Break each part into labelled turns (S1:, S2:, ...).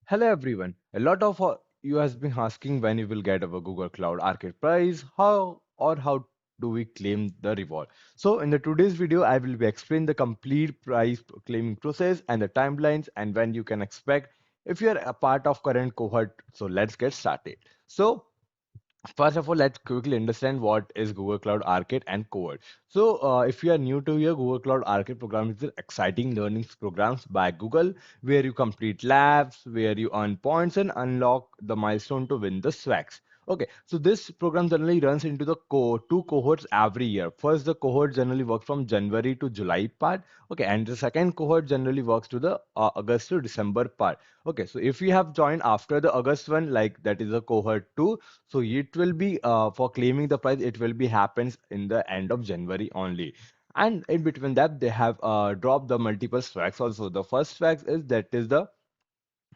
S1: Hello everyone. A lot of you has been asking when you will get our Google Cloud Arcade prize, how do we claim the reward. So in the today's video, I will be explain the complete prize claiming process and the timelines and when you can expect if you are a part of current cohort. So let's get started. So first of all, let's quickly understand what is Google Cloud Arcade and Cohort. So, if you are new to here, Google Cloud Arcade program is an exciting learning programs by Google where you complete labs, where you earn points and unlock the milestone to win the swags. Okay, so this program generally runs into the two cohorts every year. First, the cohort generally works from January to July part. Okay, and the second cohort generally works to the August to December part. Okay, so if you have joined after the August one, like that is a cohort two, so it will be for claiming the prize, it will be happens in the end of January only. And in between that, they have dropped the multiple swags also. The first swag is that is the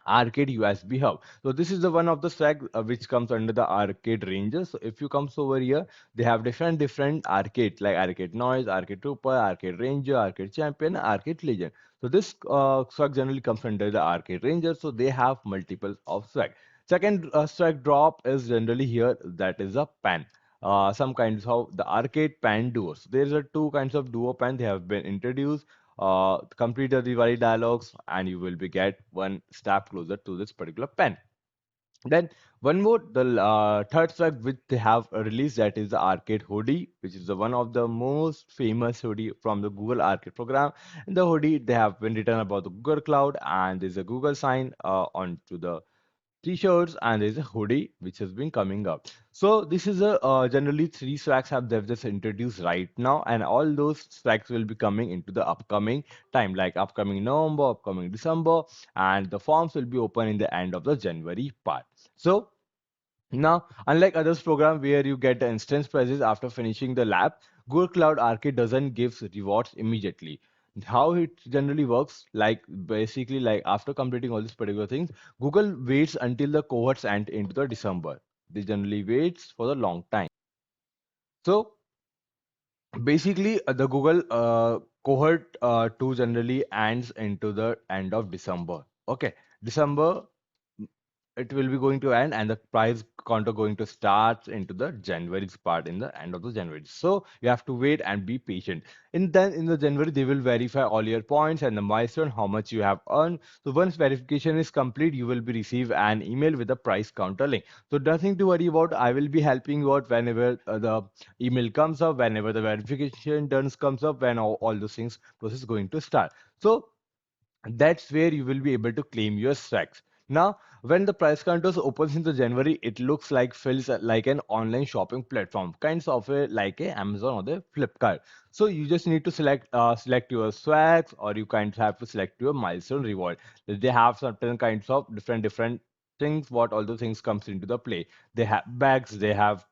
S1: arcade USB hub. So this is the one of the swag which comes under the arcade ranges. So if you comes over here, they have different arcade like arcade noise, arcade trooper, arcade ranger, arcade champion, arcade legend. So this swag generally comes under the arcade ranger. So they have multiple of swag. Second swag drop is generally here, that is a pen. Some kinds of the arcade pen duos. There's a two kinds of duo pen they have been introduced. Complete the Diwali dialogues and you will be get one step closer to this particular pen. Then one more, the third track which they have released, that is the arcade hoodie, which is the one of the most famous hoodie from the Google Arcade program. In the hoodie, they have been written about the Google Cloud and there's a Google sign onto the t-shirts and there's a hoodie which has been coming up. So this is a generally three swags have they've just introduced right now, and all those swags will be coming into the upcoming time, like upcoming November, upcoming December, and the forms will be open in the end of the January part. So now, unlike others program where you get the instance prizes after finishing the lab, Google Cloud Arcade doesn't give rewards immediately. How it generally works, like basically like after completing all these particular things, Google waits until the cohorts end into the December. They generally waits for a long time. So basically, the Google cohort 2 generally ends into the end of December. Okay, December it will be going to end and the price counter going to start into the January's part in the end of the January. So you have to wait and be patient. And then in the January, they will verify all your points and the milestone, how much you have earned. So once verification is complete, you will be receive an email with the price counter link. So nothing to worry about. I will be helping you out whenever the email comes up, whenever the verification done comes up, when all those things process going to start. So that's where you will be able to claim your stacks. Now, when the price counters opens in the January, it looks like feels like an online shopping platform, kinds of like a Amazon or the Flipkart. So you just need to select your swags, or you kind of have to select your milestone reward. They have certain kinds of different things. What all the things comes into the play. They have bags, they have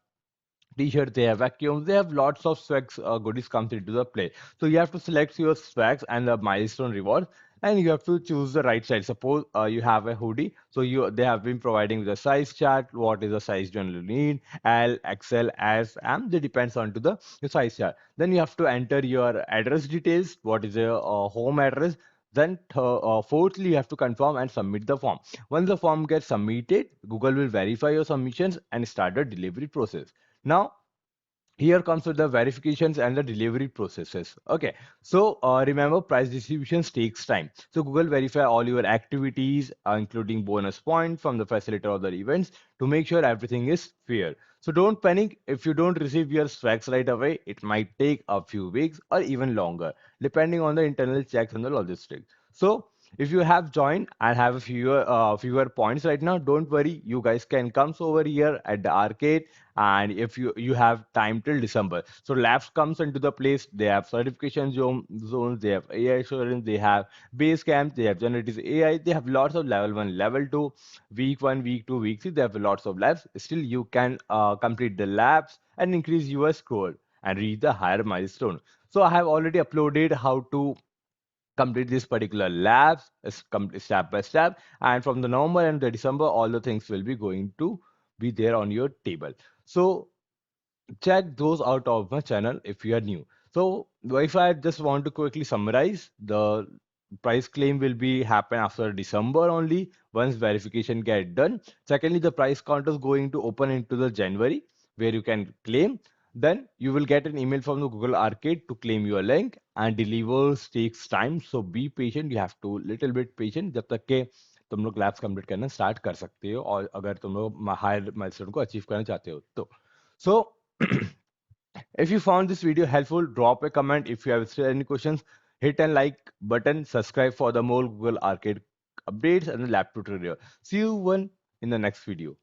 S1: t-shirts, they have vacuums, they have lots of swags goodies comes into the play. So you have to select your swags and the milestone reward, and you have to choose the right size. Suppose you have a hoodie, so you they have been providing the size chart, what is the size you generally need, L, XL, S, M, they depends on to the your size chart. Then you have to enter your address details, what is your home address. Then fourthly, you have to confirm and submit the form. Once the form gets submitted, Google will verify your submissions and start the delivery process. Now, here comes with the verifications and the delivery processes. Okay, so remember, price distributions takes time. So Google verify all your activities, including bonus point from the facilitator of the events, to make sure everything is fair. So don't panic if you don't receive your swags right away. It might take a few weeks or even longer, depending on the internal checks and the logistics. So if you have joined and have a fewer points right now, don't worry. You guys can come over here at the arcade, and if you have time till December. So labs comes into the place. They have certification zones. They have AI assurance. They have base camp. They have generative AI. They have lots of level one, level two, week one, week two, week three. They have lots of labs. Still, you can complete the labs and increase your score and reach the higher milestone. So I have already uploaded how to complete this particular labs step by step, and from the November and the December, all the things will be going to be there on your table. So check those out of my channel if you are new. So if I just want to quickly summarize the price claim will be happen after December only once verification get done. Secondly, the price count is going to open into the January where you can claim. Then you will get an email from the Google Arcade to claim your link, and delivers takes time. So be patient. You have to little bit patient जब तक के तुम लोग labs complete करना start कर सकते हो, और अगर तुम लोग हायर माइलस्टोन को अचीव करना चाहते हो तो. So if you found this video helpful, drop a comment. If you have still any questions, hit and like button, subscribe for the more Google Arcade updates and the lab tutorial. See you one in the next video.